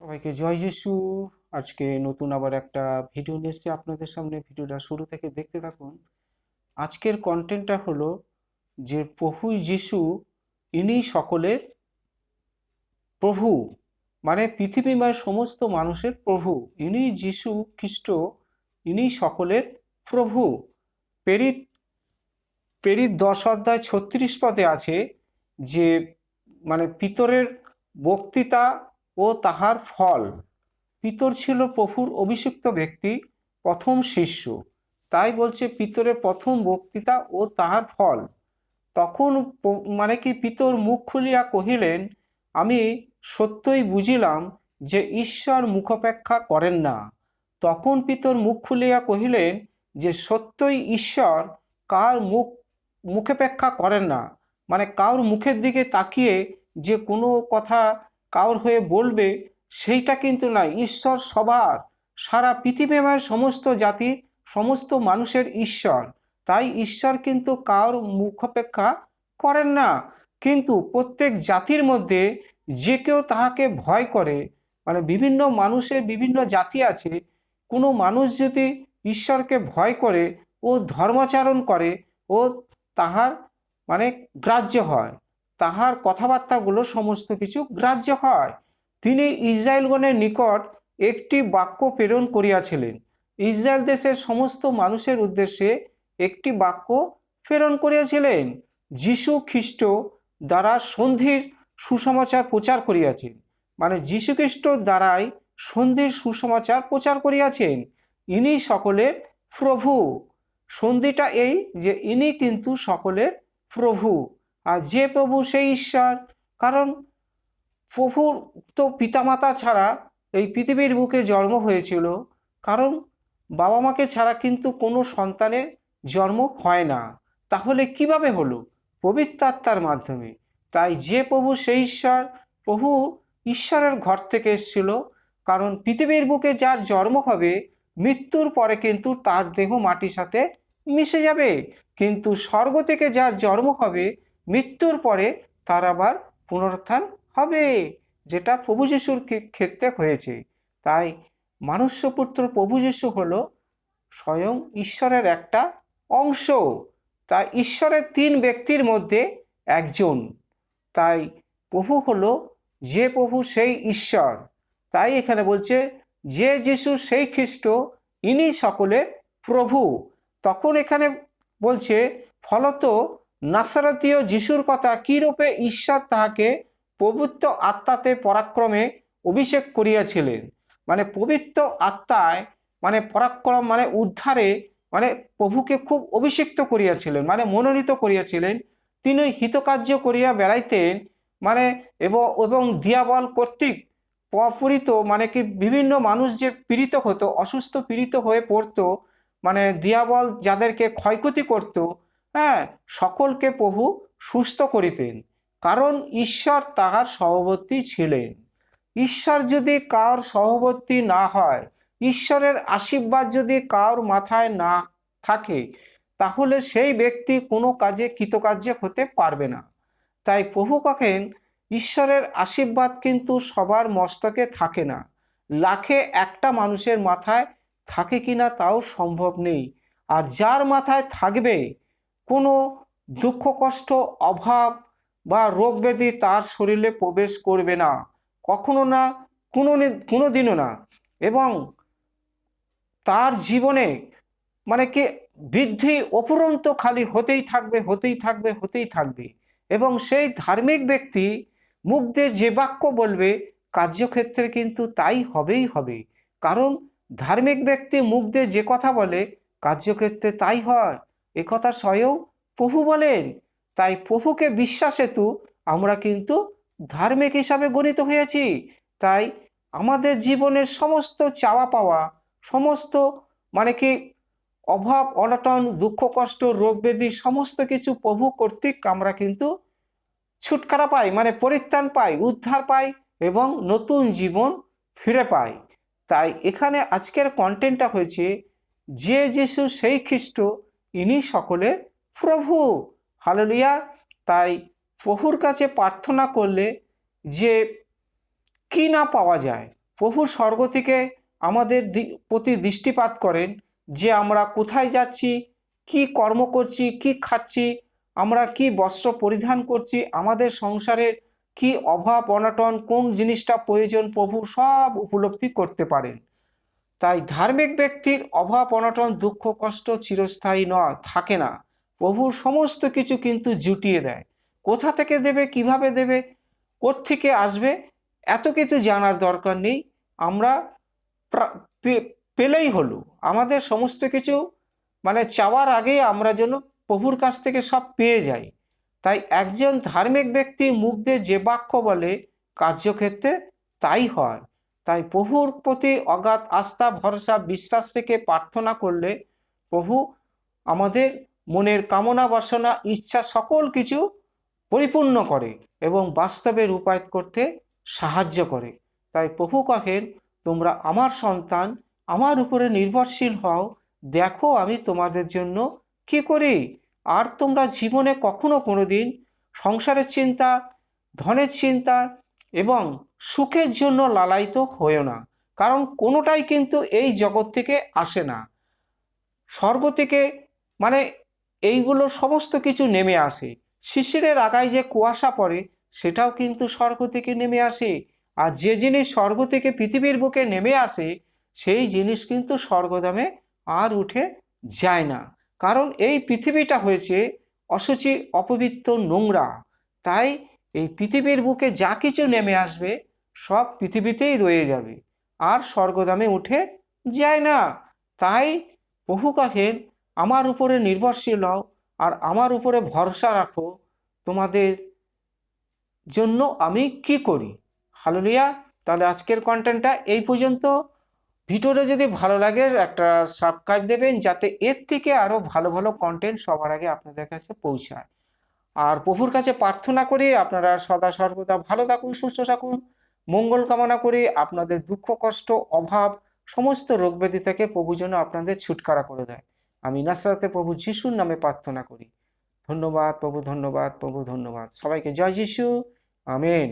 সবাইকে জয় যিশু। আজকে নতুন আবার একটা ভিডিও নিয়ে এসেছি আপনাদের সামনে। ভিডিওটা শুরু থেকে দেখতে থাকুন। আজকের কন্টেন্টটা হলো যে প্রভু যিশু ইনি সকলের প্রভু, মানে পৃথিবীময় সমস্ত মানুষের প্রভু। ইনি যিশু খ্রিস্ট, ইনি সকলের প্রভু। পেরিত পেরিত 10 অধ্যায় 36 পদে আছে যে মানে পিতরের বক্তৃতা ও তাহার ফল। পিতর ছিল প্রভুর অভিষিক্ত ব্যক্তি, প্রথম শিষ্য। তাই বলছে পিতরের প্রথম বক্তৃতা ও তাহার ফল। তখন মানে কি পিতর মুখ খুলিয়া কহিলেন, আমি সত্যই বুঝিলাম যে ঈশ্বর মুখাপেক্ষা করেন না। তখন পিতর মুখ খুলিয়া কহিলেন যে সত্যই ঈশ্বর কার মুখাপেক্ষা করেন না, মানে কারোর মুখের দিকে তাকিয়ে যে কোনো কথা কারোর হয়ে বলবে সেইটা কিন্তু না। ঈশ্বর সবার, সারা পৃথিবীময় সমস্ত জাতির সমস্ত মানুষের ঈশ্বর। তাই ঈশ্বর কিন্তু কারোর মুখাপেক্ষা করেন না। কিন্তু প্রত্যেক জাতির মধ্যে যে কেউ তাহাকে ভয় করে, মানে বিভিন্ন মানুষের বিভিন্ন জাতি আছে, কোনো মানুষ যদি ঈশ্বরকে ভয় করে ও ধর্মাচরণ করে ও তাহার মানে গ্রাহ্য হয়, তাহার কথাবার্তাগুলো সমস্ত কিছু গ্রাহ্য হয়। তিনি ইসরায়েলগণের নিকট একটি বাক্য প্রেরণ করিয়াছিলেন। ইসরায়েল দেশের সমস্ত মানুষের উদ্দেশ্যে একটি বাক্য প্রেরণ করিয়াছিলেন। যীশু খ্রিস্ট দ্বারা সন্ধির সুসমাচার প্রচার করিয়াছেন, মানে যীশু খ্রিস্ট দ্বারাই সন্ধির সুসমাচার প্রচার করিয়াছেন। ইনি সকলের প্রভু। সন্ধিটা এই যে ইনি কিন্তু সকলের প্রভু, আর যে প্রভু সেই ঈশ্বর। কারণ প্রভুর তো পিতামাতা ছাড়া এই পৃথিবীর বুকে জন্ম হয়েছিল, কারণ বাবা মাকে ছাড়া কিন্তু কোনো সন্তানের জন্ম হয় না। তাহলে কিভাবে হলো? পবিত্র আত্মার মাধ্যমে। তাই যে প্রভু সেই ঈশ্বর। প্রভু ঈশ্বরের ঘর থেকে এসেছিল, কারণ পৃথিবীর বুকে যার জন্ম হবে মৃত্যুর পরে কিন্তু তার দেহ মাটির সাথে মিশে যাবে, কিন্তু স্বর্গ থেকে যার জন্ম হবে মৃত্যুর পরে তার আবার পুনরুত্থান হবে, যেটা প্রভু যিশুর ক্ষেত্রে হয়েছে। তাই মনুষ্যপুত্র প্রভু যিশু হলো স্বয়ং ঈশ্বরের একটা অংশ। তাই ঈশ্বরের তিন ব্যক্তির মধ্যে একজন। তাই প্রভু হলো যে প্রভু সেই ঈশ্বর। তাই এখানে বলছে যে যিশু সেই খ্রিস্ট, ইনি সকলের প্রভু। তখন এখানে বলছে ফলত নাসারতীয় যিশুর কথা কিরূপে ঈশ্বর তাহাকে পবিত্র আত্মাতে পরাক্রমে অভিষেক করিয়াছিলেন। মানে পবিত্র আত্মায় মানে পরাক্রম মানে উদ্ধারে, মানে প্রভুকে খুব অভিষিক্ত করিয়াছিলেন, মানে মনোনীত করিয়াছিলেন। তিনি হিতকার্য করিয়া বেড়াইতেন, মানে এবং দিয়াবল কর্তৃক পীড়িত, মানে কি বিভিন্ন মানুষ যে পীড়িত হতো, অসুস্থ পীড়িত হয়ে পড়তো, মানে দিয়াবল যাদেরকে ক্ষয়ক্ষতি করত, হ্যাঁ, সকলকে প্রভু সুস্থ করিতেন, কারণ ঈশ্বর তাহার সহবর্তী ছিলেন। ঈশ্বর যদি কার সহবর্তী না হয়, ঈশ্বরের আশীর্বাদ যদি কার মাথায় না থাকে, তাহলে সেই ব্যক্তি কোনো কাজে কৃতকার্য হতে পারবে না। তাই প্রভু কহেন ঈশ্বরের আশীর্বাদ কিন্তু সবার মস্তকে থাকে না, লাখে একটা মানুষের মাথায় থাকে কিনা তাও সম্ভব নেই। আর যার মাথায় থাকবে, কোনো দুঃখ কষ্ট অভাব বা রোগ ব্যাধি তার শরীরে প্রবেশ করবে না, কখনো না, কোনো দিনও না। এবং তার জীবনে মানে কি বৃদ্ধি অপুরন্ত খালি হতেই থাকবে, হতেই থাকবে, হতেই থাকবে। এবং সেই ধার্মিক ব্যক্তি মুখ দিয়ে যে বাক্য বলবে কার্যক্ষেত্রে কিন্তু তাই হবেই হবে, কারণ ধার্মিক ব্যক্তি মুখ দিয়ে যে কথা বলে কার্যক্ষেত্রে তাই হয়, একথা স্বয়ং প্রভু বলেন। তাই প্রভুকে বিশ্বাস হেতু আমরা কিন্তু ধার্মিক হিসাবে গণিত হয়েছি। তাই আমাদের জীবনের সমস্ত চাওয়া পাওয়া, সমস্ত মানে কি অভাব অনটন দুঃখ কষ্ট রোগ ব্যাধি সমস্ত কিছু প্রভু কর্তৃক আমরা কিন্তু ছুটকারা পাই, মানে পরিত্রাণ পাই, উদ্ধার পাই এবং নতুন জীবন ফিরে পাই। তাই এখানে আজকের কন্টেন্টটা হয়েছে যে যিশু সেই খ্রিস্ট, ইনি সকলের প্রভু। হালেলুয়া। তাই প্রভুর কাছে প্রার্থনা করলে যে কি না পাওয়া যায়, প্রভু স্বর্গ থেকে আমাদের প্রতি দৃষ্টিপাত করেন যে আমরা কোথায় যাচ্ছি, কি কর্ম করছি, কি খাচ্ছি, আমরা কি বস্ত্র পরিধান করছি, আমাদের সংসারের কি অভাব অনটন, কোন জিনিসটা প্রয়োজন, প্রভু সব উপলব্ধি করতে পারেন। তাই ধার্মিক ব্যক্তির অভাব অনটন দুঃখ কষ্ট চিরস্থায়ী নয়, থাকে না। প্রভু সমস্ত কিছু কিন্তু জুটিয়ে দেয়। কোথা থেকে দেবে, কিভাবে দেবে, কোত্থেকে আসবে, এত কিছু জানার দরকার নেই। আমরা পেলেই হলো। আমাদের সমস্ত কিছু মানে চাওয়ার আগেই আমরা যেন প্রভুর কাছ থেকে সব পেয়ে যাই। তাই একজন ধার্মিক ব্যক্তি মুখ দিয়ে যে বাক্য বলে কার্যক্ষেত্রে তাই হয়। তাই প্রভুর প্রতি অগাধ আস্থা ভরসা বিশ্বাস রেখে প্রার্থনা করলে প্রভু আমাদের মনের কামনা বাসনা ইচ্ছা সকল কিছু পরিপূর্ণ করে এবং বাস্তবে রূপায়িত করতে সাহায্য করে। তাই প্রভু কহেন, তোমরা আমার সন্তান, আমার উপরে নির্ভরশীল হও, দেখো আমি তোমাদের জন্য কি করি। আর তোমরা জীবনে কখনো কোনোদিন সংসারের চিন্তা, ধনের চিন্তা এবং সুখের জন্য লালায়িত হয়েও না, কারণ কোনোটাই কিন্তু এই জগৎ থেকে আসে না। স্বর্গ থেকে মানে এইগুলো সমস্ত কিছু নেমে আসে। শিশিরের আগায় যে কুয়াশা পড়ে সেটাও কিন্তু স্বর্গ থেকে নেমে আসে। আর যে জিনিস স্বর্গ থেকে পৃথিবীর বুকে নেমে আসে সেই জিনিস কিন্তু স্বর্গধামে আর উঠে যায় না, কারণ এই পৃথিবীটা হয়েছে অশুচি, অপবিত্র, নোংরা। তাই এই পৃথিবীর বুকে যা কিছু নেমে আসবে সব পৃথিবীতেই রয়ে যাবে, আর স্বর্গধামে উঠে যায় না। তাই প্রভু কহেন, আমার উপরে নির্ভরশীল হও আর আমার উপরে ভরসা রাখো, তোমাদের জন্য আমি কি করি। হালেলুয়া। তাহলে আজকের কন্টেন্টটা এই পর্যন্ত। ভিডিওটা যদি ভালো লাগে একটা সাবস্ক্রাইব দেবেন, যাতে এর থেকে আরও ভালো ভালো কন্টেন্ট সবার আগে আপনাদের কাছে পৌঁছায়। আর প্রভুর কাছে প্রার্থনা করি আপনারা সদা সর্বদা ভালো থাকুন, সুস্থ থাকুন। মঙ্গল কামনা করি আপনাদের দুঃখ কষ্ট অভাব সমস্ত রোগ ব্যাধি থেকে প্রভু যেন আপনাদের ছুটকারা করে দেয়। আমি নাসরাতে প্রভু যিশুর নামে প্রার্থনা করি। ধন্যবাদ প্রভু, ধন্যবাদ প্রভু, ধন্যবাদ। সবাইকে জয় যিশু। আমেন।